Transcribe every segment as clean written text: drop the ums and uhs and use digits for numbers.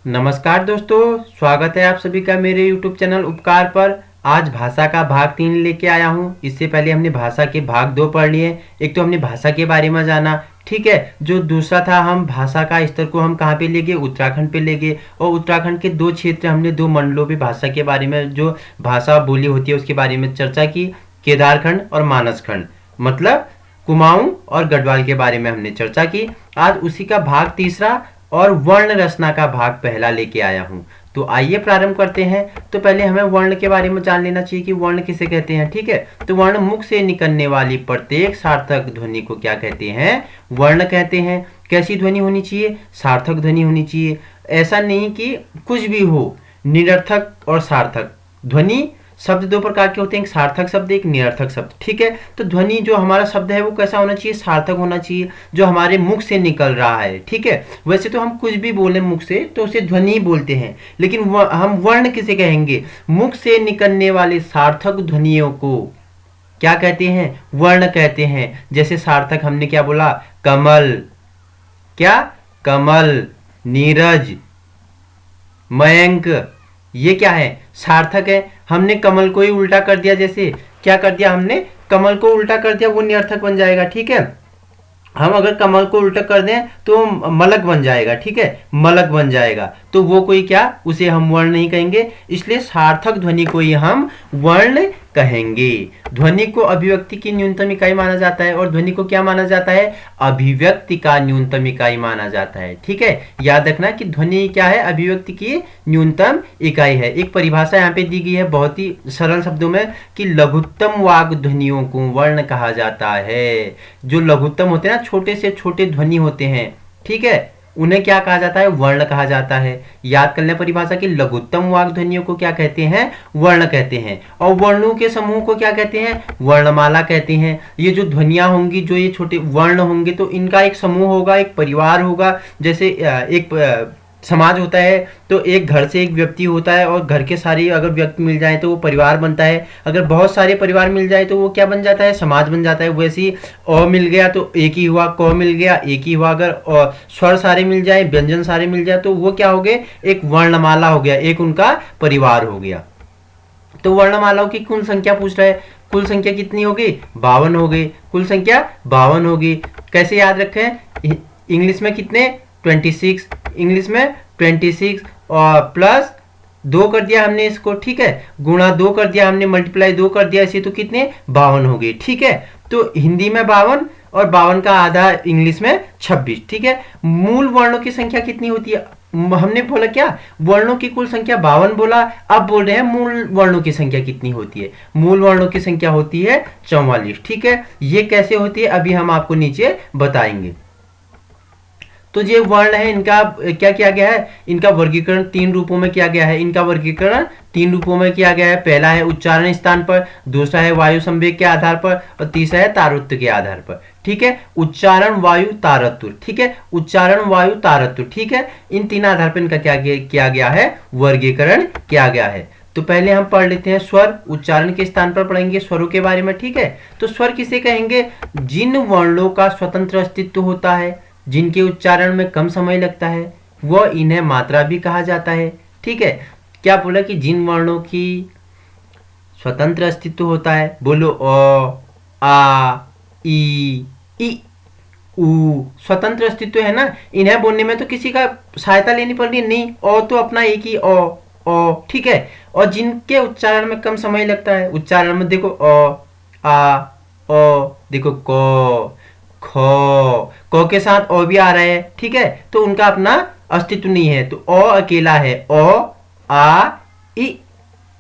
नमस्कार दोस्तों, स्वागत है आप सभी का मेरे YouTube चैनल उपकार पर। आज भाषा का भाग 3 लेके आया हूँ। इससे पहले हमने भाषा के भाग 2 पढ़ लिए। एक तो हमने भाषा के बारे में जाना, ठीक है। जो दूसरा था, हम भाषा का स्तर को हम कहाँ पे ले गए, उत्तराखंड पे ले गए। और उत्तराखंड के 2 क्षेत्र, हमने 2 मंडलों पे भाषा के बारे में, जो भाषा बोली होती है उसके बारे में चर्चा की। केदारखंड और मानसखंड, मतलब कुमाऊं और गढ़वाल के बारे में हमने चर्चा की। आज उसी का भाग तीसरा और वर्ण रचना का भाग पहला लेके आया हूं। तो आइए प्रारंभ करते हैं। तो पहले हमें वर्ण के बारे में जान लेना चाहिए कि वर्ण किसे कहते हैं, ठीक है। तो वर्ण, मुख से निकलने वाली प्रत्येक सार्थक ध्वनि को क्या कहते हैं, वर्ण कहते हैं। कैसी ध्वनि होनी चाहिए, सार्थक ध्वनि होनी चाहिए। ऐसा नहीं कि कुछ भी हो, निरर्थक और सार्थक ध्वनि। शब्द 2 प्रकार के होते हैं, एक सार्थक शब्द, एक निरर्थक शब्द, ठीक है। तो ध्वनि जो हमारा शब्द है वो कैसा होना चाहिए, सार्थक होना चाहिए, जो हमारे मुख से निकल रहा है, ठीक है। वैसे तो हम कुछ भी बोले मुख से तो उसे ध्वनि ही बोलते हैं, लेकिन हम वर्ण किसे कहेंगे, मुख से निकलने वाले सार्थक ध्वनियों को क्या कहते हैं, वर्ण कहते हैं। जैसे सार्थक हमने क्या बोला, कमल, क्या, कमल, नीरज, मयंक, ये क्या है, सार्थक है। हमने कमल को ही उल्टा कर दिया, जैसे क्या कर दिया हमने, कमल को उल्टा कर दिया, वो निरर्थक बन जाएगा, ठीक है। हम अगर कमल को उल्टा कर दें तो मलक बन जाएगा, ठीक है, मलक बन जाएगा। तो वो कोई क्या, उसे हम वर्ण नहीं कहेंगे। इसलिए सार्थक ध्वनि को ही हम वर्ण कहेंगे। ध्वनि को अभिव्यक्ति की न्यूनतम इकाई माना जाता है, और ध्वनि को क्या माना जाता है, अभिव्यक्ति का न्यूनतम इकाई माना जाता है, ठीक है। याद रखना कि ध्वनि क्या है, अभिव्यक्ति की न्यूनतम इकाई है। एक परिभाषा यहाँ पे दी गई है बहुत ही सरल शब्दों में, कि लघुत्तम वाग ध्वनियों को वर्ण कहा जाता है। जो लघुत्तम होते हैं ना, छोटे से छोटे ध्वनि होते हैं, ठीक है, उन्हें क्या कहा जाता है, वर्ण कहा जाता है। याद कर लें परिभाषा की, लघुत्तम वाग ध्वनियों को क्या कहते हैं, वर्ण कहते हैं। और वर्णों के समूह को क्या कहते हैं, वर्णमाला कहते हैं। ये जो ध्वनियां होंगी, जो ये छोटे वर्ण होंगे, तो इनका एक समूह होगा, एक परिवार होगा। जैसे एक समाज होता है, तो एक घर से एक व्यक्ति होता है, और घर के सारे अगर व्यक्ति मिल जाए तो वो परिवार बनता है। अगर बहुत सारे परिवार मिल जाए तो वो क्या बन जाता है, समाज बन जाता है। वैसे ही अ मिल गया तो एक ही हुआ, क मिल गया एक ही हुआ। अगर स्वर सारे मिल जाए, व्यंजन सारे मिल जाए, तो वो क्या हो गए, एक वर्णमाला हो गया, एक उनका परिवार हो गया। तो वर्णमालाओं की कुल संख्या पूछ रहा है, कुल संख्या कितनी होगी, 52 हो गई। कुल संख्या 52 होगी। कैसे याद रखें, इंग्लिश में कितने, 26, इंग्लिश में 26, और प्लस 2 कर दिया हमने इसको, ठीक है, गुणा 2 कर दिया हमने, मल्टीप्लाई 2 कर दिया, इसे तो कितने, 52 हो गई, ठीक है। तो हिंदी में 52 और 52 का आधा इंग्लिश में 26, ठीक है। मूल वर्णों की संख्या कितनी होती है, हमने बोला क्या, वर्णों की कुल संख्या 52 बोला। अब बोल रहे हैं मूल वर्णों की संख्या कितनी होती है, मूल वर्णों की संख्या होती है 44, ठीक है। ये कैसे होती है अभी हम आपको नीचे बताएंगे। तो ये वर्ण है, इनका क्या किया गया है, इनका वर्गीकरण 3 रूपों में किया गया है। इनका वर्गीकरण 3 रूपों में किया गया है। पहला है उच्चारण स्थान पर, दूसरा है वायु संवेग के आधार पर, और तीसरा है तारुत्य के आधार पर, ठीक है। उच्चारण, वायु, तारत्य, ठीक है, उच्चारण, वायु, तारत्य, ठीक है। इन 3 आधार पर इनका क्या किया गया है, वर्गीकरण किया गया है। तो पहले हम पढ़ लेते हैं स्वर। उच्चारण के स्थान पर पढ़ेंगे स्वरों के बारे में, ठीक है। तो स्वर किसे कहेंगे, जिन वर्णों का स्वतंत्र अस्तित्व होता है, जिनके उच्चारण में कम समय लगता है, वह इन्हें मात्रा भी कहा जाता है, ठीक है। क्या बोला कि जिन वर्णों की स्वतंत्र अस्तित्व होता है, बोलो अ, आ, ई, उ, स्वतंत्र अस्तित्व है ना, इन्हें बोलने में तो किसी का सहायता लेनी पड़ रही है नहीं, ओ तो अपना एक ही ओ, ठीक है। और जिनके उच्चारण में कम समय लगता है, उच्चारण में देखो अ, आ, ओ, देखो को, खो, को के साथ ओ भी आ रहा है, ठीक है। तो उनका अपना अस्तित्व नहीं है, तो ओ अकेला है, ओ, आ,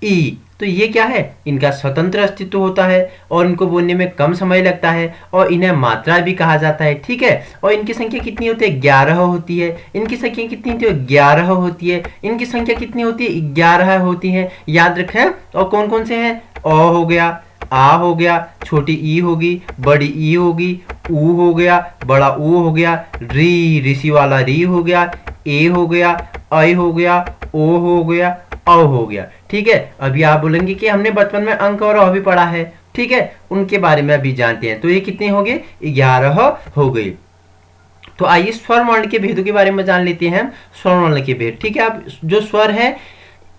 ई। तो ये क्या है, इनका स्वतंत्र अस्तित्व होता है, और इनको बोलने में कम समय लगता है, और इन्हें मात्रा भी कहा जाता है, ठीक है। और इनकी संख्या कितनी होती है, 11 होती है। इनकी संख्या कितनी होती है, 11 होती है। इनकी संख्या कितनी होती है, 11 होती है। याद रखें। और कौन कौन से हैं, ओ हो गया, आ हो गया, छोटी ई होगी, बड़ी ई होगी, ऊ हो गया, बड़ा ऊ हो गया, री, ऋषि वाला री हो गया, ए हो गया, ऐ हो गया, ओ हो गया, औ हो गया, ठीक है। अभी आप बोलेंगे कि हमने बचपन में अंक और अ भी पढ़ा है, ठीक है, उनके बारे में अभी जानते हैं। तो ये कितने हो गए, 11 हो गए। तो आइए स्वर वर्ण के भेदों के बारे में जान लेते हैं। स्वर वर्ण के भेद, ठीक है। अब जो स्वर है,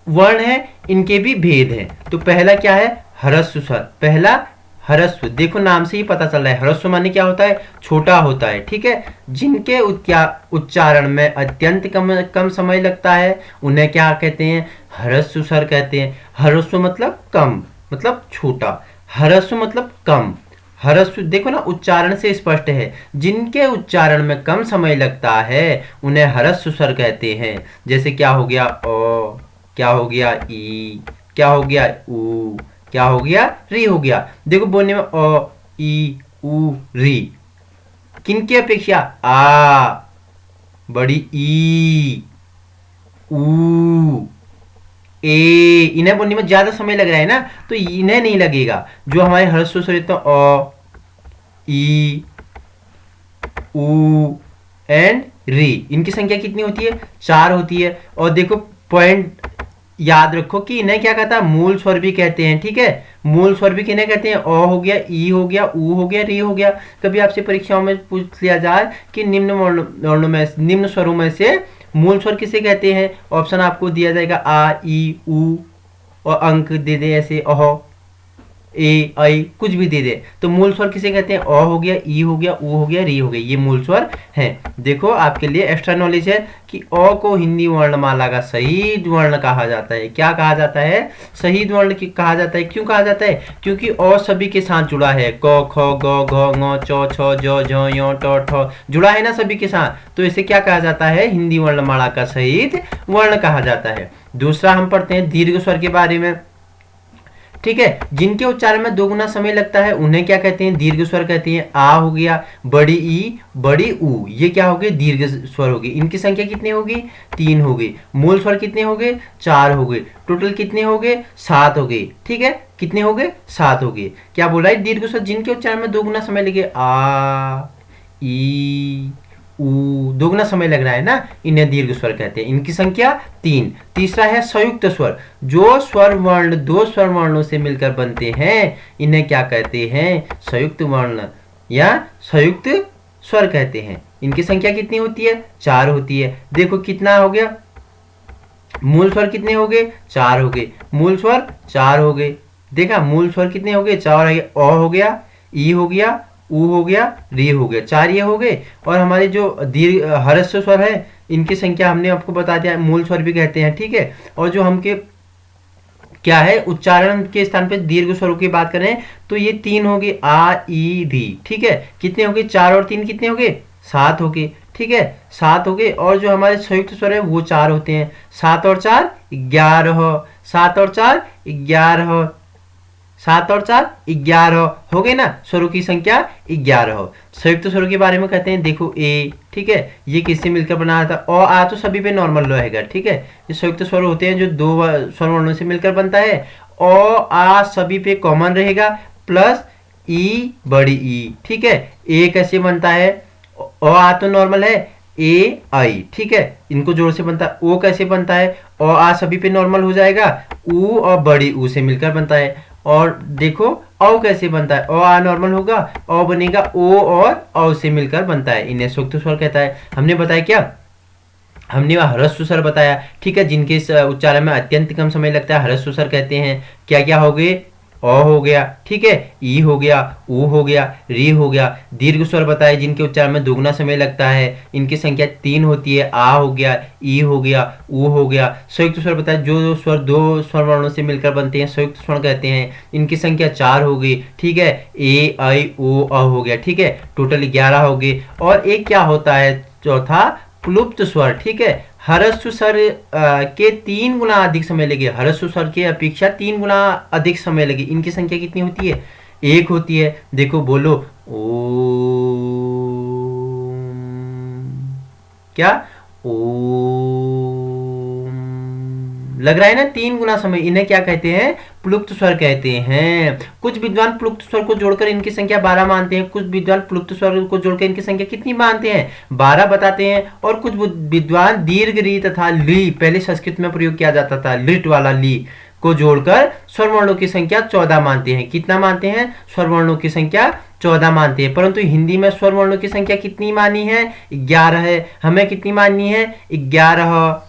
वर्ण है, इनके भी भेद हैं। तो पहला क्या है? ह्रस्व स्वर। पहला ह्रस्व, देखो नाम से ही पता चल रहा है, ह्रस्व माने क्या होता है? छोटा होता है, ठीक है। जिनके उच्चारण में अत्यंत कम समय लगता है, उन्हें क्या कहते हैं? ह्रस्व स्वर कहते हैं। ह्रस्व मतलब कम, मतलब छोटा। ह्रस्व मतलब कम। ह्रस्व देखो ना, उच्चारण से स्पष्ट है। जिनके उच्चारण में कम समय लगता है उन्हें ह्रस्व स्वर कहते हैं। जैसे क्या हो गया? ओ, क्या हो गया? ई, क्या हो गया? ऊ, क्या हो गया? री हो गया। देखो बोलने में ओ, ई, ऊ, री। किनकी अपेक्षा? आ, बड़ी ई, ऊ, ए, इन्हें बोलने में ज्यादा समय लग रहा है ना, तो इन्हें नहीं लगेगा। जो हमारे ह्रस्व स्वर तो ओ, ई, ऊ एंड री, इनकी संख्या कितनी होती है? 4 होती है। और देखो पॉइंट याद रखो कि इन्हें क्या कहता है? मूल स्वर भी कहते हैं, ठीक है। मूल स्वर भी किन्हें कहते हैं? ओ हो गया, ई हो गया, ऊ हो गया, री हो गया। कभी आपसे परीक्षाओं में पूछ लिया जाए कि निम्न वर्णों में, निम्न स्वरों में से मूल स्वर किसे कहते हैं? ऑप्शन आपको दिया जाएगा आ, ई, ऊ, और अंक दे दे ऐसे, अहो, ए, आई, कुछ भी दे दे। तो मूल स्वर किसे कहते हैं? अ हो गया, ई हो गया, ऊ हो गया, री हो गया, ये मूल स्वर हैं। देखो आपके लिए एक्स्ट्रा नॉलेज है कि अ को हिंदी वर्णमाला का शहीद वर्ण कहा जाता है। क्या कहा जाता है? शहीद वर्ण कहा जाता है। क्यों कहा जाता है? क्योंकि अ सभी के साथ जुड़ा है। क, ख, ग, घ, ङ, च, छ, ज, झ, य, ट, ठ, जुड़ा है ना सभी के साथ। तो इसे क्या कहा जाता है? हिंदी वर्णमाला का शहीद वर्ण कहा जाता है। दूसरा हम पढ़ते हैं दीर्घ स्वर के बारे में, ठीक है। जिनके उच्चारण में 2 गुना समय लगता है उन्हें क्या कहते हैं? दीर्घ स्वर कहते हैं। आ हो गया, बड़ी ई, बड़ी ऊ, ये क्या हो गए? दीर्घ स्वर हो गए। इनकी संख्या कितनी होगी? 3 हो गई। मूल स्वर कितने हो गए? 4 हो गए। टोटल कितने हो गए? 7 हो गए, ठीक है। कितने हो गए? 7 हो गए। क्या बोला है? दीर्घ स्वर जिनके उच्चारण में 2 गुना समय लगे, आ, ई, ऊ, दोगुना समय लग रहा है ना, इन्हें दीर्घ स्वर कहते हैं। इनकी संख्या 3। तीसरा है संयुक्त स्वर। जो स्वर वर्ण 2 स्वर वर्णों से मिलकर बनते हैं इन्हें क्या कहते हैं? संयुक्त वर्ण या संयुक्त स्वर कहते हैं। इनकी संख्या कितनी होती है? 4 होती है। देखो कितना हो गया? मूल स्वर कितने हो गए? 4 हो गए। मूल स्वर 4 हो गए। देखा, मूल स्वर कितने हो गए? 4 हो गए। अ हो गया, ई हो गया, ऊ हो गया, री हो गया, 4 ये हो गए। और हमारे जो दीर्घ ह्रस्व स्वर है इनकी संख्या हमने आपको बता दिया, मूल स्वर भी कहते हैं, ठीक है। और जो हमके क्या है, उच्चारण के स्थान पे दीर्घ स्वरों की बात करें तो ये 3 हो गए, आ, ई, री, ठीक है। कितने हो गए? 4 और 3 कितने हो गए? 7 हो गए, ठीक है। 7 हो गए। और जो हमारे संयुक्त स्वर है वो 4 होते हैं। 7 और 4 11, 7 और 4 11, 7 और 4 11 हो गए ना। स्वरों की संख्या 11। संयुक्त स्वरों के बारे में कहते हैं, देखो ए, ठीक है, ये किससे मिलकर बना था? अ, आ तो सभी पे नॉर्मल रहेगा, ठीक है। ये संयुक्त स्वर होते हैं जो 2 स्वर वर्णों से मिलकर बनता है। अ, आ सभी पे कॉमन रहेगा, प्लस ई, बड़ी ई, ठीक है। ए कैसे बनता है? अ, आ तो नॉर्मल है, ए, आई, ठीक है, इनको जोड़ से बनता है। ओ कैसे बनता है? अ, आ सभी पे नॉर्मल हो जाएगा, ऊ और बड़ी ऊ से मिलकर बनता है। और देखो औ कैसे बनता है? अ, आ नॉर्मल होगा, औ बनेगा, ओ और औ से मिलकर बनता है। इन्हें संयुक्त स्वर कहता है। हमने बताया क्या? हमने वह ह्रस्व स्वर बताया, ठीक है। जिनके उच्चारण में अत्यंत कम समय लगता है ह्रस्व स्वर कहते हैं। क्या क्या हो गए? अ हो गया, ठीक है, ई हो गया, ऊ हो गया, री हो गया। दीर्घ स्वर बताए जिनके उच्चारण में 2 गुना समय लगता है, इनकी संख्या 3 होती है। आ हो गया, ई हो गया, ऊ हो गया। संयुक्त स्वर बताए जो स्वर 2 स्वर वर्णों से मिलकर बनते हैं संयुक्त स्वर कहते हैं। इनकी संख्या 4 हो गई, ठीक है। ए, आई, ओ, अ हो गया, ठीक है। टोटल 11 हो गए। और एक क्या होता है? चौथा प्लुप्त स्वर, ठीक है। ह्रस्व स्वर के 3 गुना अधिक समय लगे, ह्रस्व स्वर के अपेक्षा 3 गुना अधिक समय लगे। इनकी संख्या कितनी होती है? 1 होती है। देखो बोलो ओ, क्या? ओ, लग रहा है ना 3 गुना समय। इन्हें क्या कहते हैं? प्लुप्त स्वर कहते हैं। कुछ विद्वान प्लुप्त स्वर को जोड़कर इनकी संख्या 12 मानते हैं। कुछ विद्वान प्लुप्त स्वर को जोड़कर इनकी संख्या कितनी मानते हैं? 12 बताते हैं। और कुछ विद्वान दीर्घ री तथा ली, पहले संस्कृत में प्रयोग किया जाता था, लिट वाला ली को जोड़कर स्वर वर्णों की संख्या 14 मानते हैं। कितना मानते हैं? स्वर वर्णों की संख्या 14 मानते हैं, परंतु हिंदी में स्वर वर्णों की संख्या कितनी मानी है? 11 है। हमें कितनी माननी है? 11।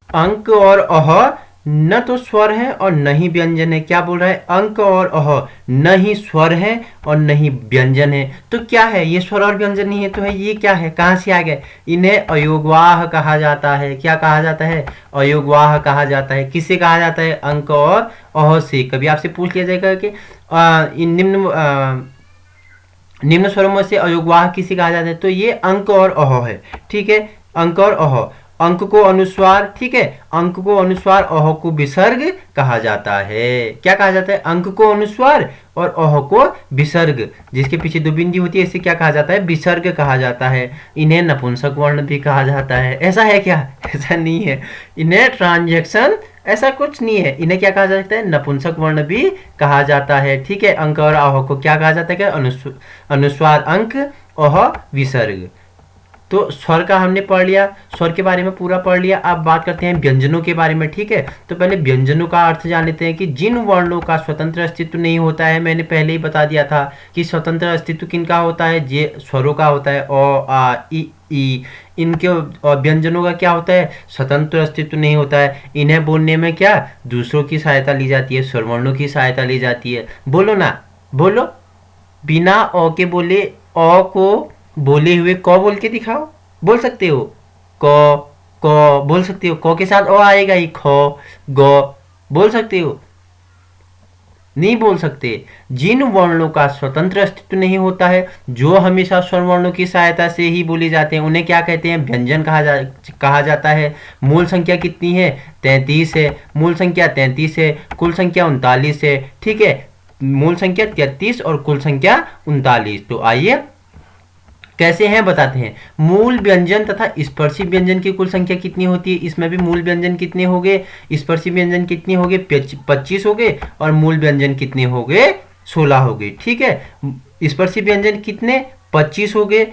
अंक और अह न तो स्वर है और न ही व्यंजन है। क्या बोल रहा है? अंक और अह न ही स्वर है और न ही व्यंजन है। तो क्या है ये? स्वर और व्यंजन नहीं है तो है ये क्या है? कहाँ से आ गए? इन्हें अयोगवाह कहा जाता है। क्या कहा जाता है? अयोगवाह कहा जाता है। किसे कहा जाता है? अंक और अह से। कभी आपसे पूछ लिया जाएगा कि इन निम्न स्वरों में से अयोगवाह किसे कहा जाता है? तो ये अंक और अह है। ठीक है, अंक और अह। अंक को अनुस्वार, ठीक है, अंक को अनुस्वार, अह को विसर्ग कहा जाता है। क्या कहा जाता है? अंक को अनुस्वार और अह को विसर्ग। जिसके पीछे दो बिंदी होती है इसे क्या कहा जाता है? विसर्ग कहा जाता है। इन्हें नपुंसक वर्ण भी कहा जाता है। ऐसा है क्या? ऐसा नहीं है। इन्हें ट्रांजैक्शन, ऐसा कुछ नहीं है। इन्हें क्या कहा जाता है? नपुंसक वर्ण भी कहा जाता है। ठीक है, अंक और अह को क्या कहा जाता है? क्या? अनुस्वार अंक, अह विसर्ग। तो स्वर का हमने पढ़ लिया, स्वर के बारे में पूरा पढ़ लिया। अब बात करते हैं व्यंजनों के बारे में। ठीक है, तो पहले व्यंजनों का अर्थ जान लेते हैं कि जिन वर्णों का स्वतंत्र अस्तित्व नहीं होता है। मैंने पहले ही बता दिया था कि स्वतंत्र अस्तित्व किनका होता है? ये स्वरों का होता है। अ आ इ ई। इनके व्यंजनों का क्या होता है? स्वतंत्र अस्तित्व नहीं होता है। इन्हें बोलने में क्या दूसरों की सहायता ली जाती है, स्वरवर्णों की सहायता ली जाती है। बोलो ना, बोलो। बिना अ के बोले, अ को बोले हुए क बोल के दिखाओ। बोल सकते हो? क, क बोल सकते हो। क के साथ अ आएगा ही। ख, ग बोल सकते हो? नहीं बोल सकते। जिन वर्णों का स्वतंत्र अस्तित्व नहीं होता है, जो हमेशा स्वर वर्णों की सहायता से ही बोले जाते हैं, उन्हें क्या कहते हैं? व्यंजन कहा जाता है। मूल संख्या कितनी है? 33 है। मूल संख्या 33 है, कुल संख्या 39 है। ठीक है, मूल संख्या 33 और कुल संख्या 39। तो आइए कैसे हैं बताते हैं। मूल व्यंजन तथा स्पर्शी व्यंजन की कुल संख्या कितनी होती है? इसमें भी मूल व्यंजन कितने हो गए? स्पर्शी व्यंजन कितने हो गए? 25 हो गए। और मूल व्यंजन कितने हो गए? 16 हो गए। ठीक है, स्पर्शी व्यंजन कितने? 25 हो गए।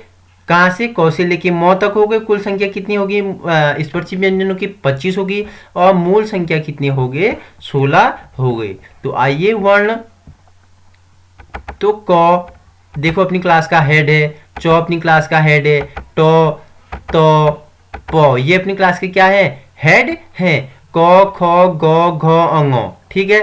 कहाँ से? क से लेके म तक हो गए। कुल संख्या कितनी होगी स्पर्शी व्यंजनों की? 25 होगी। और मूल संख्या कितने हो गए? 16 हो गए। तो आइए वर्ण। तो क देखो अपनी क्लास का हेड है। चौ अपनी क्लास का हेड है। टो, तो, प ये अपनी क्लास के क्या है? हेड है। क, ख, ग, घ, अंग। ठीक है,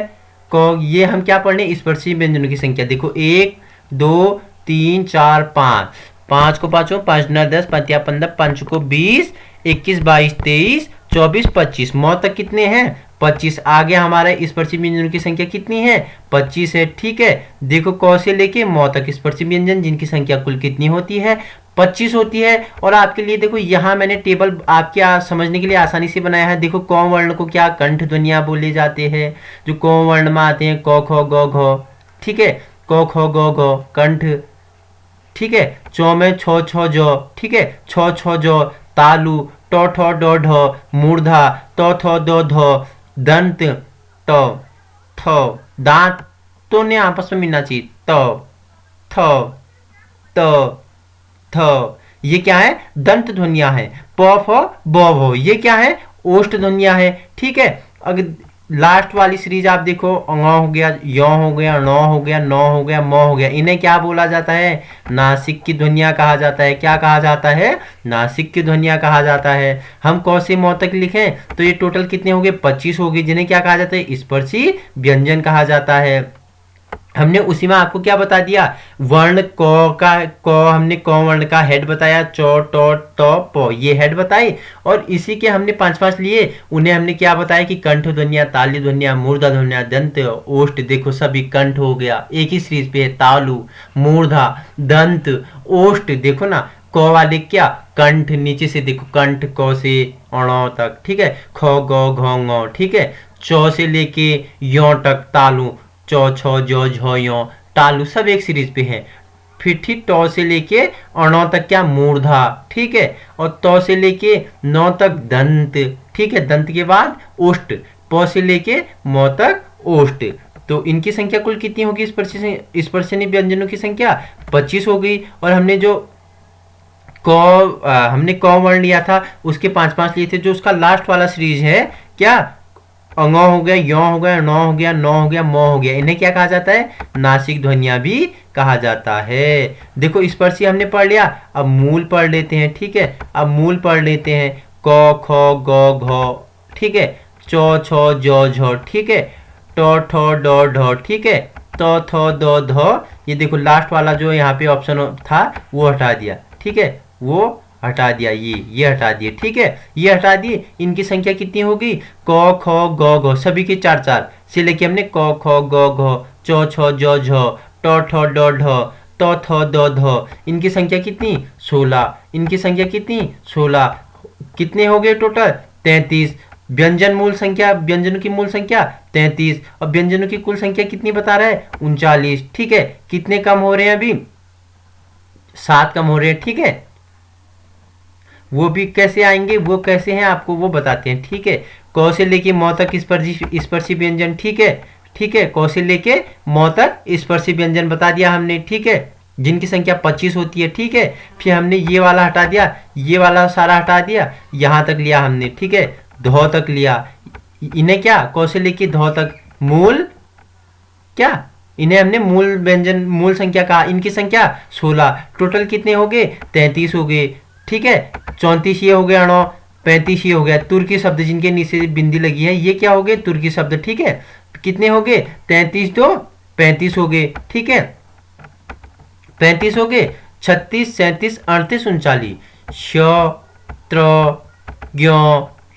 क ये हम क्या पढ़ने? स्पर्शी व्यंजनों की संख्या। देखो 1 2 3 4 5। 5 को पाँचों, 5 9 10, 5 या 15, 5 को 20, 21 22 23 24 25। मौ तक कितने हैं? 25। आगे हमारा स्पर्शी व्यंजनों की संख्या कितनी है? 25 है। ठीक है, देखो क से लेके मौ तक स्पर्शी व्यंजन जिनकी संख्या कुल कितनी होती है? 25 होती है। और आपके लिए देखो यहाँ मैंने टेबल आपके समझने के लिए आसानी से बनाया है। देखो क वर्ण को क्या कंठ ध्वनियाँ बोले जाते हैं, जो क वर्ण में आते हैं। क ख ग घ। ठीक है, क ख ग घ कंठ। ठीक है, चौ में छ छ ज। ठीक है, छ छ ज तालु। ट ठ ड ढ मूर्धा। त थ द ध दंत। ट थ दांतों ने आपस में मिलना चाहिए। त थ त थ ये क्या है? दंत ध्वनिया है। प फ ब भ ये क्या है? ओष्ठ ध्वनिया है। ठीक है, अगर लास्ट वाली सीरीज आप देखो, अंग हो गया, य हो गया, ण हो गया, न हो गया, म हो गया, इन्हें क्या बोला जाता है? नासिक की ध्वनिया कहा जाता है। क्या कहा जाता है? नासिक की ध्वनिया कहा जाता है। हम क से म तक लिखें तो ये टोटल कितने हो गए? 25 हो गए, जिन्हें क्या कहा जाता है? स्पर्शी व्यंजन कहा जाता है। हमने उसी में आपको क्या बता दिया? वर्ण क हमने क वर्ण का हेड बताया। चौ टो ट प ये हेड बताए। और इसी के हमने 5 लिए। उन्हें हमने क्या बताया कि कंठ ध्वनिया, ताली ध्वनिया, मूर्धा ध्वनिया, दंत, ओष्ठ। देखो सभी कंठ हो गया, एक ही सीरीज पे है। तालु, मूर्धा, दंत, ओष्ठ। देखो ना क वाले क्या? कंठ। नीचे से देखो कंठ क से अण तक। ठीक है, ख ग घ ङ। ठीक है, चौ से लेके यो तक तालु। चौ छ जो झ यो तालु सब एक सीरीज पे है। फिर ठीक ट से लेके अण तक क्या? मूर्धा। ठीक है, और त से लेके न तक दंत। ठीक है, दंत के बाद ओष्ठ। प से लेके म तक ओष्ठ। तो इनकी संख्या कुल कितनी होगी? स्पर्शनी व्यंजनों की संख्या 25 हो गई। और हमने जो हमने क वर्ण लिया था उसके 5 लिए थे। जो उसका लास्ट वाला सीरीज है क्या? अंगो हो गया, यो हो गया, ण हो गया, न हो गया, म हो गया, इन्हें क्या कहा जाता है? नासिक ध्वनिया भी कहा जाता है। देखो स्पर्शी हमने पढ़ लिया, अब मूल पढ़ लेते हैं। ठीक है, अब मूल पढ़ लेते हैं। क ख ग घ, ठीक है, चौ छ जौ झ, ठीक है, ट ठ ड ढ, ठीक है, त थ द ध। ये देखो लास्ट वाला जो यहाँ पे ऑप्शन था वो हटा दिया। ठीक है, वो हटा दिया, ये हटा दिए। ठीक है, ये हटा दिए। इनकी संख्या कितनी होगी? क ख ग घ, सभी के चार चार से लेके हमने क ख ग घ, चौ छ जौ झ, ट ठ ड ढ, त थ द ध। इनकी संख्या कितनी? 16। इनकी संख्या कितनी? 16। कितने हो गए टोटल? 33। व्यंजन मूल संख्या, व्यंजनों की मूल संख्या 33, और व्यंजनों की कुल संख्या कितनी बता रहा है? 39। ठीक है, कितने कम हो रहे हैं अभी? 7 कम हो रहे हैं। ठीक है, वो भी कैसे आएंगे, वो कैसे हैं आपको वो बताते हैं। ठीक है, क से लेके म तक स्पर्शी व्यंजन। ठीक है, ठीक है, क से लेके म तक स्पर्शी व्यंजन बता दिया हमने। ठीक है, जिनकी संख्या 25 होती है। ठीक है, फिर हमने ये वाला हटा दिया, ये वाला सारा हटा दिया, यहाँ तक लिया हमने। ठीक है, ध तक लिया। इन्हें क्या, क से लेके ध तक मूल, क्या इन्हें हमने मूल व्यंजन मूल संख्या कहा। इनकी संख्या 16। टोटल कितने हो गए? 33 हो गए। ठीक है, 34 ये हो गया, 9 35 ये हो गया। तुर्की शब्द जिनके नीचे बिंदी लगी है ये क्या हो गए? तुर्की शब्द। ठीक है, कितने हो गए? 33 तो 35 हो गए। ठीक है, 35 हो गए। 36 37 38 39 श त्र ज्ञ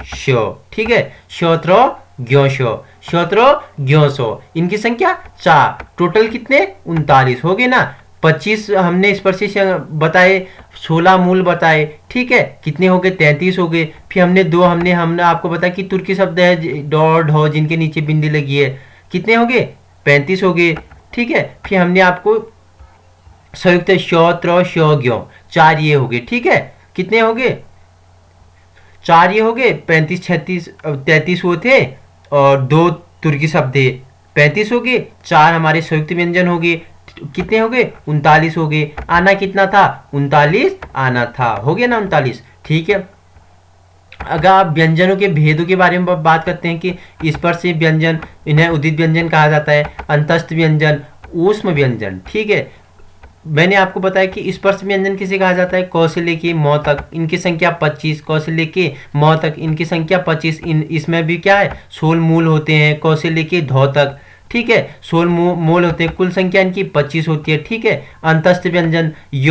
श। ठीक है, शोत्र ज्ञ श, शोत्र ज्ञ श। इनकी संख्या 4। टोटल कितने? 39 हो गए ना। 25 हमने स्पर्शी से बताए, 16 मूल बताए। ठीक है, कितने हो गए? 33 हो गए। फिर हमने आपको बताया कि तुर्की शब्द है ड ढ जिनके नीचे बिंदी लगी है, कितने हो गए? 35 हो गए। ठीक है, फिर हमने आपको संयुक्त श त्र श ज्ञ 4 ये हो गए। ठीक है, कितने हो गए? 4 ये हो गए। 35 36 33 वो थे और 2 तुर्की शब्द थे, 35 हो गए। 4 हमारे संयुक्त व्यंजन हो गए, कितने हो गए? 39 हो गए। आना कितना था? 39 आना था। हो गया ना 39। ठीक है, अगर आप व्यंजनों के भेदों के बारे में बात करते हैं कि स्पर्शी व्यंजन, इन्हें उदित व्यंजन कहा जाता है, अंतस्थ व्यंजन, ऊष्म व्यंजन। ठीक है, मैंने आपको बताया कि स्पर्श व्यंजन किसे कहा जाता है? क से लेके म तक इनकी संख्या 25, क से लेके म तक इनकी संख्या 25। इसमें भी क्या है? 16 मूल होते हैं, क से लेके ध तक। ठीक है, 16 मूल होते हैं, कुल संख्या इनकी 25 होती है। ठीक है, अंतस्थ व्यंजन य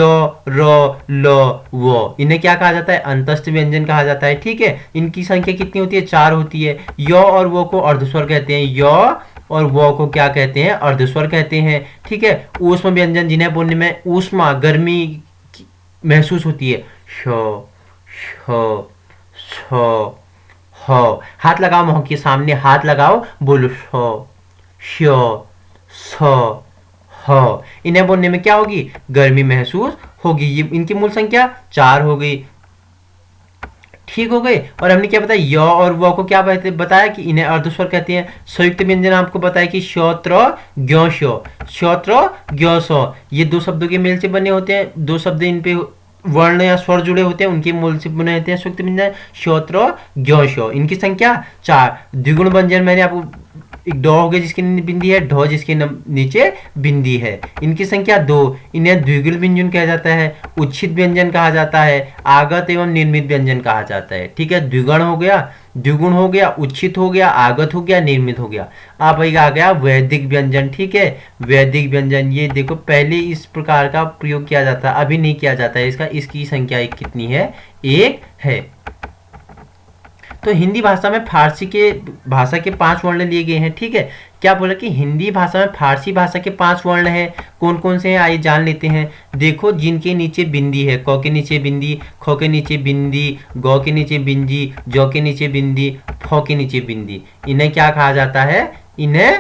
र ल व, इन्हें क्या कहा जाता है? अंतस्थ व्यंजन कहा जाता है। ठीक है, इनकी संख्या कितनी होती है? 4 होती है। य और वो को अर्धस्वर कहते हैं, य और वो को क्या कहते हैं? अर्धस्वर कहते हैं। ठीक है, ऊष्म व्यंजन जिन्हें बोलने में ऊष्मा गर्मी महसूस होती है, श श श ह। हाथ लगाओ मुंह के सामने, हाथ लगाओ, बोलो श श ह। इन्हें बोलने में क्या होगी? गर्मी महसूस होगी। ये इनकी मूल संख्या 4 हो गई। ठीक हो गए। और हमने क्या बताया? य और व को क्या बताया कि इन्हें अर्धस्वर कहते हैं। संयुक्त व्यंजन आपको बताया कि श्रोत्र ज्ञ श, श्रोत्र ज्ञ स, ये 2 शब्दों के मेल से बने होते हैं। 2 शब्द इन पे वर्ण या स्वर जुड़े होते हैं, उनके मूल से बने होते हैं संयुक्त व्यंजन श्रोत्र ज्ञ श। इनकी संख्या 4। द्विगुण व्यंजन मैंने आपको एक ड हो गया जिसके बिंदी है, ढ जिसके नीचे बिंदी है, इनकी संख्या 2। इन्हें द्विगुण व्यंजन कहा जाता है, उच्छिद व्यंजन कहा जाता है, आगत एवं निर्मित व्यंजन कहा जाता है। ठीक है, द्विगुण हो गया, द्विगुण हो गया, उच्छित हो गया, आगत हो गया, निर्मित हो गया। अब आ गया वैदिक व्यंजन। ठीक है, वैदिक व्यंजन ये देखो पहले इस प्रकार का प्रयोग किया जाता है, अभी नहीं किया जाता है। इसकी संख्या कितनी है? 1 है। तो हिंदी भाषा में फारसी के भाषा के 5 वर्ण लिए गए हैं। ठीक है, क्या बोला कि हिंदी भाषा में फारसी भाषा के 5 वर्ण हैं। कौन कौन से हैं आइए जान लेते हैं। देखो, जिनके नीचे बिंदी है, क के नीचे बिंदी, ख के नीचे बिंदी, ग के नीचे बिंदी, ज के नीचे बिंदी, फ के नीचे बिंदी, इन्हें क्या कहा जाता है? इन्हें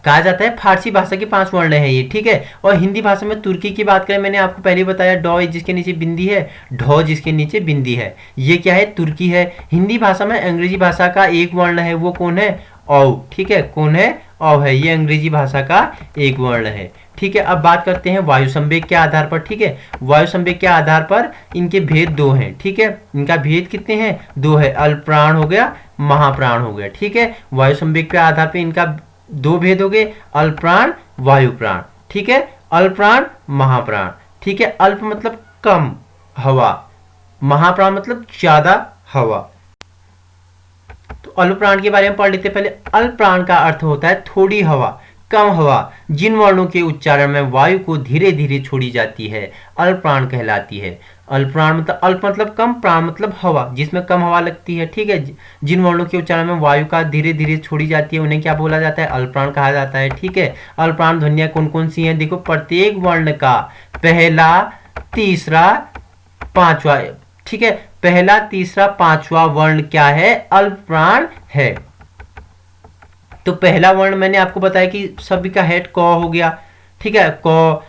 कहा जाता है फारसी भाषा के 5 वर्ण है ये। ठीक है, और हिंदी भाषा में तुर्की की बात करें, मैंने आपको पहले बताया ड जिसके नीचे बिंदी है, ढ जिसके नीचे बिंदी है, ये क्या है? तुर्की है। हिंदी भाषा में अंग्रेजी भाषा का एक वर्ण है, वो कौन है? औ। ठीक है, कौन है? औ है, ये अंग्रेजी भाषा का एक वर्ण है। ठीक है, अब बात करते हैं वायु संवेग के आधार पर। ठीक है, वायु संवेग के आधार पर इनके भेद 2 हैं। ठीक है, इनका भेद कितने हैं? 2 है। अल्पप्राण हो गया, महाप्राण हो गया। ठीक है, वायु संवेग के आधार पर इनका 2 भेद हो गए, अल्पप्राण, वायुप्राण। ठीक है। अल्पप्राण महाप्राण, ठीक है। अल्प मतलब कम हवा, महाप्राण मतलब ज्यादा हवा। तो अल्प प्राण के बारे में पढ़ लेते हैं। पहले अल्प प्राण का अर्थ होता है थोड़ी हवा, कम हवा, जिन वर्णों के उच्चारण में वायु को धीरे धीरे छोड़ी जाती है, अल्प प्राण कहलाती है। अल्प प्राण मतलब अल्प मतलब कम, प्राण मतलब हवा, जिसमें कम हवा लगती है, ठीक है। जिन वर्णों के उच्चारण में वायु का धीरे धीरे छोड़ी जाती है उन्हें क्या बोला जाता है? अल्प प्राण कहा जाता है, ठीक है। अल्प प्राण ध्वनियां कौन कौन सी हैं? देखो, प्रत्येक वर्ण का पहला, तीसरा, पांचवा, ठीक है। पहला, तीसरा, पांचवा वर्ण क्या है? अल्प प्राण है। तो पहला वर्ण मैंने आपको बताया कि सभी का हेड क हो गया, ठीक है। क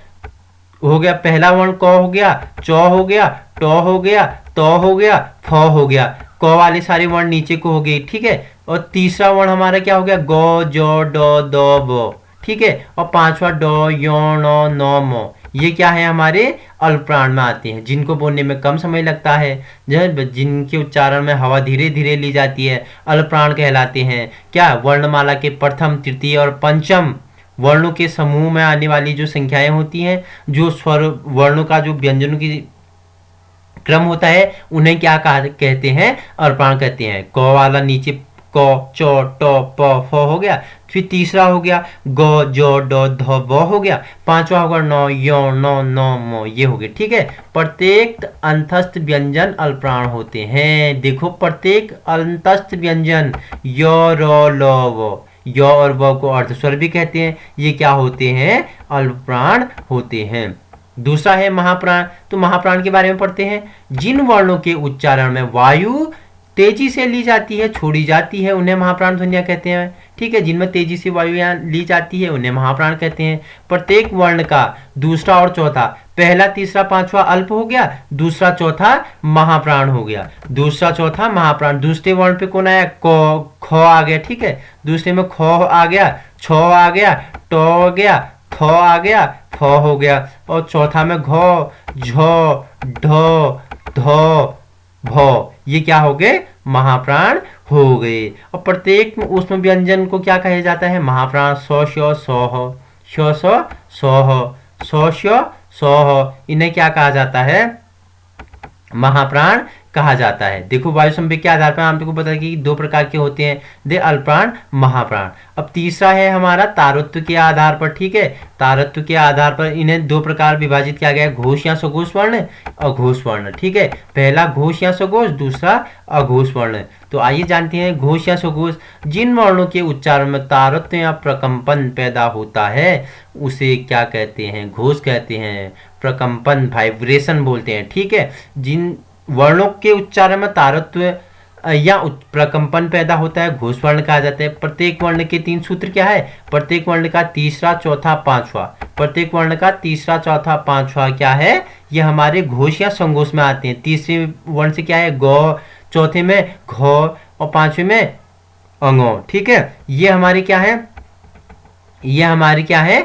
हो गया, पहला वर्ण क हो गया, च हो गया, ट हो गया, त हो गया, फ हो गया। क वाले सारे वर्ण नीचे को हो गए, ठीक है। और तीसरा वर्ण हमारा क्या हो गया? ग, ज, ड, द, ब, ठीक है। और पांचवा ड, य, ण, न, म, ये क्या है? हमारे अल्प प्राण में आते हैं, जिनको बोलने में कम समय लगता है, जिनके उच्चारण में हवा धीरे धीरे ली जाती है, अल्प प्राण कहलाते हैं। क्या? वर्णमाला के प्रथम, तृतीय और पंचम वर्णों के समूह में आने वाली जो संख्याएं होती हैं, जो स्वर वर्णों का जो व्यंजनों की क्रम होता है, उन्हें क्या कहते हैं? अल्प प्राण कहते हैं। क वाला नीचे क, च, ट, प, फ हो गया। फिर तीसरा हो गया ग, ज, ड, ध, ब हो गया। पांचवा होगा न, य, न, म, ये हो गए, ठीक है। प्रत्येक अंतस्थ व्यंजन अल्प प्राण होते हैं। देखो, प्रत्येक अंतस्थ व्यंजन य, र, ल, व, य और व को अर्धस्वर भी कहते हैं। ये क्या होते हैं? अल्प प्राण होते हैं। दूसरा है महाप्राण। तो महाप्राण के बारे में पढ़ते हैं। जिन वर्णों के उच्चारण में वायु तेजी से ली जाती है, छोड़ी जाती है, उन्हें महाप्राण ध्वनियां कहते हैं, ठीक है। जिनमें तेजी से वायु ली जाती है उन्हें महाप्राण कहते हैं। प्रत्येक वर्ण का दूसरा और चौथा, पहला, तीसरा, पांचवा अल्प हो गया, दूसरा, चौथा महाप्राण हो गया। दूसरा, चौथा महाप्राण। दूसरे वर्ण पे कौन आया? क, ख आ गया, ठीक है। दूसरे में ख आ गया, छ आ गया, ट आ गया, थ आ गया, फ हो गया। और चौथा में घ, झ, ढ, ध, भ, ये क्या हो गए? महाप्राण हो गए। और प्रत्येक उसमें व्यंजन को क्या कहा जाता है? महाप्राण। स, श, स, ह, श, स, स, ह, स, श, स, ह, इन्हें क्या कहा जाता है? महाप्राण कहा जाता है। देखो, वायु संवेग के आधार पर हम तुमको बता कि दो प्रकार के होते हैं, दे अल्पप्राण, महाप्राण। अब तीसरा है हमारा तारत्व के आधार पर, ठीक है। तारत्व के आधार पर इन्हें दो प्रकार विभाजित किया गया है, घोष या सघोष वर्ण, अघोष वर्ण, ठीक है। पहला घोष या सघोष, दूसरा अघोष वर्ण। तो आइए जानते हैं घोष या सघोष। जिन वर्णों के उच्चारण में तारत्व या प्रकंपन पैदा होता है उसे क्या कहते हैं? घोष कहते हैं। प्रकंपन, वाइब्रेशन बोलते हैं, ठीक है। जिन वर्णों के उच्चारण में तारत्व या प्रकंपन पैदा होता है, घोष वर्ण कहा जाता है। प्रत्येक वर्ण के तीन सूत्र क्या है? प्रत्येक वर्ण का तीसरा, चौथा, पांचवा। प्रत्येक वर्ण का तीसरा, चौथा, पांचवा क्या है? ये हमारे घोष या संघोष में आते हैं। तीसरे वर्ण से क्या है? ग, चौथे में घ और पांचवे में अंगो, ठीक है। ये हमारे क्या है? ये हमारे क्या है?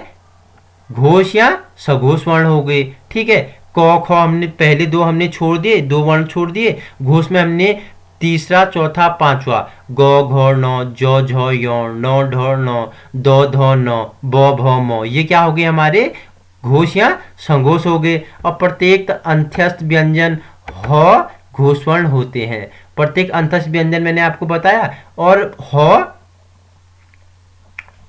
घोष या सघोष वर्ण हो गए, ठीक है। क, ख हमने पहले दो हमने छोड़ दिए, दो वर्ण छोड़ दिए। घोष में हमने तीसरा, चौथा, पांचवा ग, घ, न, ज, झ, य, न, ढ, न, द, ध, न, ब, भ, म, ये क्या हो गए? हमारे घोष या संघोष हो गए। और प्रत्येक अंत्यस्थ व्यंजन ह घोष वर्ण होते हैं। प्रत्येक अंत्यस्थ व्यंजन मैंने आपको बताया, और ह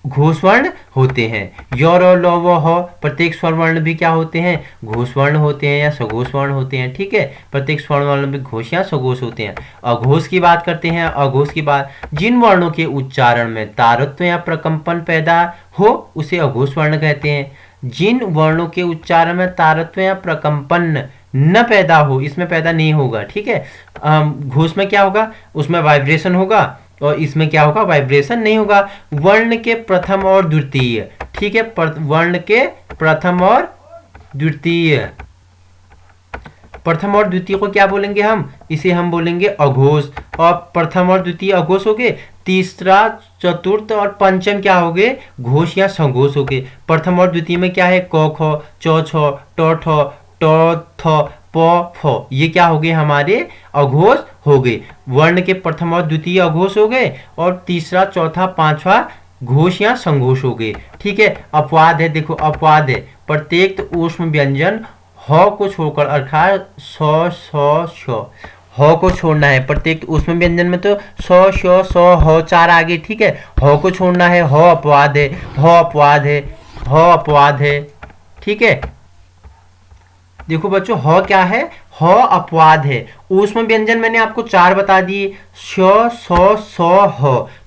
घोष वर्ण होते हैं। य, र, ल, व, ह प्रत्येक स्वर वर्ण भी क्या होते हैं? घोष वर्ण होते हैं या सघोष वर्ण होते हैं, ठीक है। प्रत्येक स्वर वर्ण भी घोष या सघोष होते हैं। अघोष की बात करते हैं। अघोष की बात, जिन वर्णों के उच्चारण में तारत्व या प्रकंपन पैदा हो उसे अघोष वर्ण कहते हैं। जिन वर्णों के उच्चारण में तारत्व या प्रकंपन न पैदा हो, इसमें पैदा नहीं होगा, ठीक है। घोष में क्या होगा? उसमें वाइब्रेशन होगा, और इसमें क्या होगा? वाइब्रेशन नहीं होगा। वर्ण के प्रथम और द्वितीय, ठीक है। वर्ण के प्रथम और द्वितीय, प्रथम और द्वितीय को क्या बोलेंगे हम? इसे हम बोलेंगे अघोष। और प्रथम और द्वितीय अघोष हो गए। तीसरा, चतुर्थ और पंचम क्या हो गए? घोष या संघोष हो गए। प्रथम और द्वितीय में क्या है? क, ख, च, छ, ट, ठ, ट, थ, प, फ, ये क्या हो गए? हमारे अघोष हो गए। वर्ण के प्रथम और द्वितीय अघोष हो गए, और तीसरा, चौथा, पांचवा घोष या संघोष हो गए। ठीक है, अपवाद है, देखो अपवाद है, प्रत्येक ऊष्म व्यंजन ह को छोड़कर, अर्थात ह को छोड़ना है। प्रत्येक ऊष्म व्यंजन में तो ह चार आगे, ठीक है, ह को छोड़ना है, ह अपवाद है, ह अपवाद है, ह अपवाद है। ठीक है, देखो बच्चों ह क्या है, ह अपवाद है। ऊष्म व्यंजन मैंने आपको चार बता दिए, ह,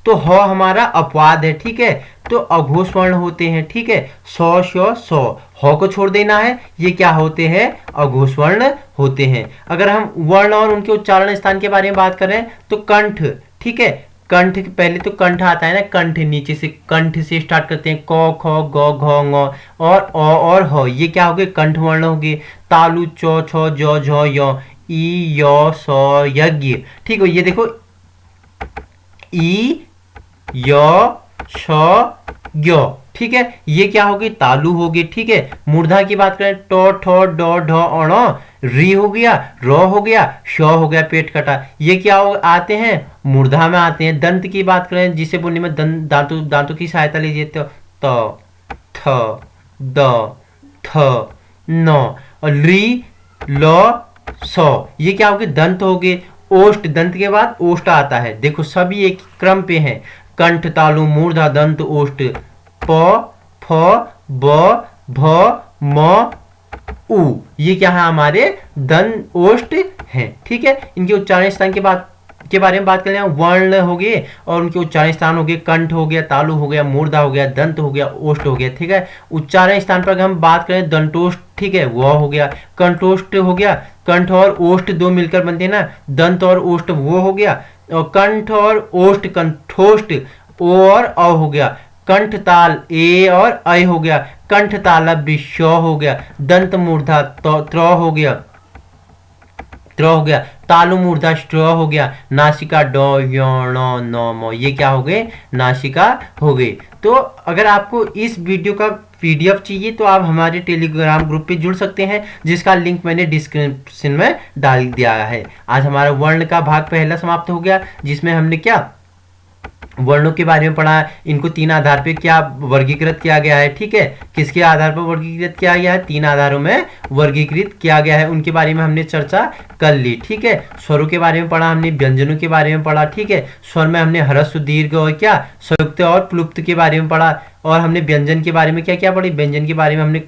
तो ह हमारा अपवाद है। ठीक है, तो अघोष वर्ण होते हैं। ठीक है, ह को छोड़ देना है, ये क्या होते हैं, अघोष वर्ण होते हैं। अगर हम वर्ण और उनके उच्चारण स्थान के बारे में बात करें तो कंठ, ठीक है, कंठ पहले तो कंठ आता है ना, कंठ नीचे से, कंठ से स्टार्ट करते हैं, क ख ग घ ङ और अ और ह, ये क्या हो गए, कंठ वर्ण हो गए। तालु चौ छ ज झ य, ई य स यज्ञ। ठीक है, ये देखो ई य श य, ठीक है, ये क्या हो गई, तालु हो गई। ठीक है, मूर्धा की बात करें, ट ठ ड ढ अण, री हो गया, र हो गया, श हो गया, पेट कटा, ये क्या आते हैं, मूर्धा में आते हैं। दंत की बात करें, जिसे बोलने में दांतों दांतों की सहायता लीजिए, तो त थ द थ न, और री ल स, ये क्या हो गए, दंत हो गए। ओष्ठ, दंत के बाद ओष्ठ आता है, देखो सभी एक क्रम पे हैं, कंठ तालु मूर्धा दंत ओष्ठ, प फ ब भ म उ, ये क्या है, हमारे दंत ओष्ठ हैं। ठीक है, इनके उच्चारण स्थान के बारे में बात करें, वर्ण हो गए और उनके उच्चारण स्थान हो गए, कंठ हो गया, तालु हो गया, मूर्धा हो गया, दंत हो गया, ओष्ठ हो गया। ठीक है, उच्चारण स्थान पर अगर हम बात करें, दंतोष्ठ, ठीक है, वह हो गया, कंठोष्ठ हो गया, कंठ और ओष्ठ दो मिलकर बनते हैं ना, दंत और ओष्ठ वो हो गया, और कंठ और ओष्ठ कंठोष्ठ, ओ और अ हो गया, कंठ ताल ए और अ हो गया, कंठ तालव्य श हो गया, दंत मूर्धा त्र हो गया, त्र हो गया, तालु मूर्धा स्ट्र हो गया, नासिका ड य ण न म, ये क्या हो गए, नासिका हो गए। तो अगर आपको इस वीडियो का पीडीएफ चाहिए तो आप हमारे टेलीग्राम ग्रुप पे जुड़ सकते हैं, जिसका लिंक मैंने डिस्क्रिप्शन में डाल दिया है। आज हमारा वर्ण का भाग पहला समाप्त हो गया, जिसमें हमने क्या वर्णों के बारे में पढ़ा, इनको तीन आधार पे क्या वर्गीकृत किया गया है। ठीक है, किसके आधार पर वर्गीकृत किया गया है, तीन आधारों में वर्गीकृत किया गया है, उनके बारे में हमने चर्चा कर ली। ठीक है, स्वरों के बारे में पढ़ा हमने, व्यंजनों के बारे में पढ़ा। ठीक है, स्वर में हमने ह्रस्व दीर्घ और क्या संयुक्त और प्लुप्त के बारे में पढ़ा, और हमने व्यंजन के बारे में क्या क्या पढ़ी, व्यंजन के बारे में हमने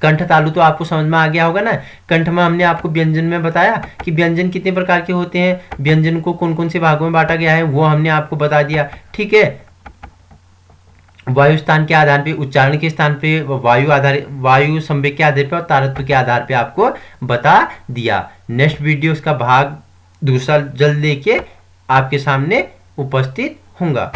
कंठ तालु तो आपको समझ में आ गया होगा ना। कंठ में हमने आपको व्यंजन में बताया कि व्यंजन कितने प्रकार के होते हैं, व्यंजन को कौन कौन से भागों में बांटा गया है, वो हमने आपको बता दिया। ठीक है, वायु स्थान के आधार पे, उच्चारण के स्थान पे, वायु संवेग के आधार पे और तारत्व के आधार पे आपको बता दिया। नेक्स्ट वीडियो उसका भाग दूसरा जल्द लेके आपके सामने उपस्थित होऊंगा।